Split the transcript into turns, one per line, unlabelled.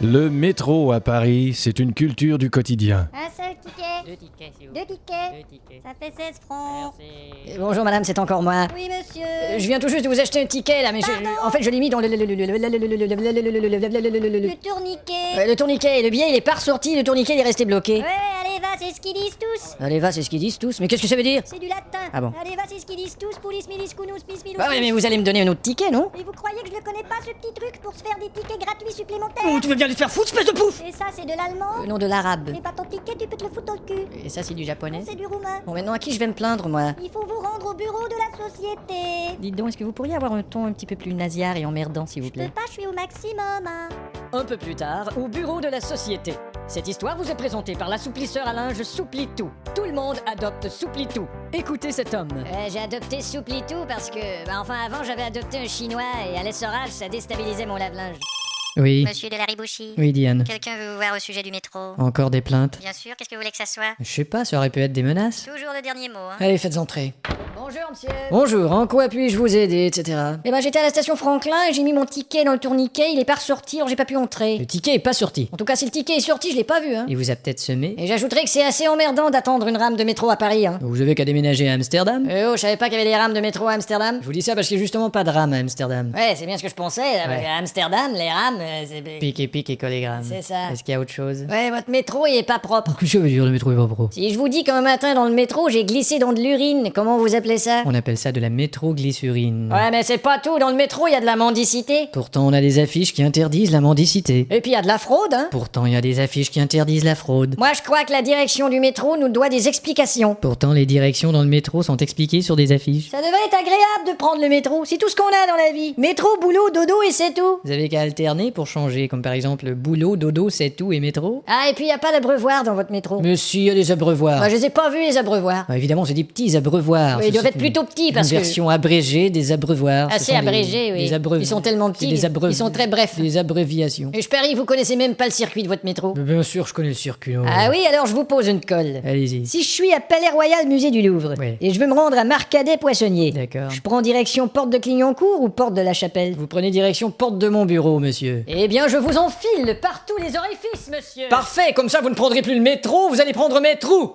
Le métro à Paris, c'est une culture du quotidien.
Un seul ticket.
2 tickets, s'il vous
2
plaît.
tickets.
2 tickets.
Ça fait 16 francs.
Merci.
Bonjour madame, c'est encore moi.
Oui, monsieur.
Je viens tout juste de vous acheter un ticket là, mais en fait je l'ai mis dans
Le
le
tourniquet.
tourniquet. Le billet il est pas ressorti, le tourniquet il est resté bloqué.
Ouais, allez, va, c'est ce qu'ils disent tous.
Allez va, c'est ce qu'ils disent tous. Mais qu'est-ce que ça veut dire?
C'est du latin.
Ah bon.
Allez, va, c'est ce qu'ils disent tous. Poulis, milis, kunus, pis, milus.
Bah ouais, mais vous allez me donner un autre ticket, non?
Et vous croyez que je le connais pas, ce petit truc, pour se faire des tickets gratuits supplémentaires?
Oh, tu veux bien les faire foutre, espèce de pouf!
Et ça, c'est de l'allemand.
Le nom de l'arabe.
Et pas ton ticket, tu peux te le foutre dans le cul.
Et ça c'est du japonais.
C'est du roumain.
Bon maintenant à qui je vais me plaindre moi?
Il faut vous rendre au bureau de la société.
Dites donc, est-ce que vous pourriez avoir un ton un petit peu plus nasillard et emmerdant s'il vous
Je peux
plaît?
pas, je suis au maximum, hein.
Un peu plus tard, au bureau de la société. Cette histoire vous est présentée par l'assouplisseur à linge Souplitou. Tout le monde adopte Souplitou. Écoutez cet homme.
J'ai adopté Souplitou parce que, enfin avant j'avais adopté un chinois et à l'essorage ça déstabilisait mon lave-linge.
Oui.
Monsieur de la Ribouchi.
Oui, Diane.
Quelqu'un veut vous voir au sujet du métro.
Encore des plaintes?
Bien sûr, qu'est-ce que vous voulez que ça soit?
Je sais pas, ça aurait pu être des menaces.
Toujours le dernier mot, hein.
Allez, faites entrer. Bonjour, monsieur. Bonjour, en quoi puis-je vous aider, etc. Eh ben, j'étais à la station Franklin et j'ai mis mon ticket dans le tourniquet, il est pas ressorti, alors j'ai pas pu entrer. Le ticket est pas sorti. En tout cas, si le ticket est sorti, je l'ai pas vu, hein.
Il vous a peut-être semé.
Et j'ajouterais que c'est assez emmerdant d'attendre une rame de métro à Paris, hein.
Vous avez qu'à déménager à Amsterdam.
Oh, je savais pas qu'il y avait des rames de métro à Amsterdam.
Je vous dis ça parce qu'il y a justement pas de rame à Amsterdam.
Ouais, c'est bien ce que je pensais.
Ouais.
À Amsterdam, les rames, c'est...
Pique et collégramme.
C'est ça.
Est-ce qu'il y a autre chose?
Ouais, votre métro, il est pas propre.
Qu'est-ce que ça veut dire le métro est pas pro?
Si je vous dis qu'un matin dans le métro, j'ai glissé dans de l'urine, comment vous appelez ça?
On appelle ça de la métroglycérine.
Ouais, mais c'est pas tout. Dans le métro, il y a de la mendicité.
Pourtant, on a des affiches qui interdisent la mendicité.
Et puis, il y a de la fraude, hein.
Pourtant, il y a des affiches qui interdisent la fraude.
Moi, je crois que la direction du métro nous doit des explications.
Pourtant, les directions dans le métro sont expliquées sur des affiches.
Ça devrait être agréable de prendre le métro. C'est tout ce qu'on a dans la vie. Métro, boulot, dodo et c'est tout.
Vous avez qu'à alterner pour changer, comme par exemple boulot, dodo, c'est tout et métro.
Ah, et puis, il y a pas d'abreuvoir dans votre métro.
Mais si, il y a des abreuvoirs.
Moi, je les ai pas vus, les abreuvoirs.
Ah, évidemment, c'est des petits abreuvoirs.
Oui, ils
Ce
doivent
sont
être plutôt petits parce
une
que...
version abrégée des abreuvoirs. Ce
Assez
sont des-
abrégés, oui.
Des abreuv-
Ils sont tellement petits,
c'est des
ils sont très brefs.
Des abréviations.
Et je parie que vous connaissez même pas le circuit de votre métro.
Mais bien sûr, je connais le circuit.
Ah oui, alors je vous pose une colle.
Allez-y.
Si je suis à Palais Royal, musée du Louvre,
Ouais.
et je veux me rendre à Marcadet Poissonnier,
D'accord.
je prends direction porte de Clignancourt ou porte de la Chapelle?
Vous prenez direction porte de mon bureau, monsieur.
Eh bien, je vous enfile par tous les orifices, monsieur.
Parfait, comme ça vous ne prendrez plus le métro, vous allez prendre mes trous.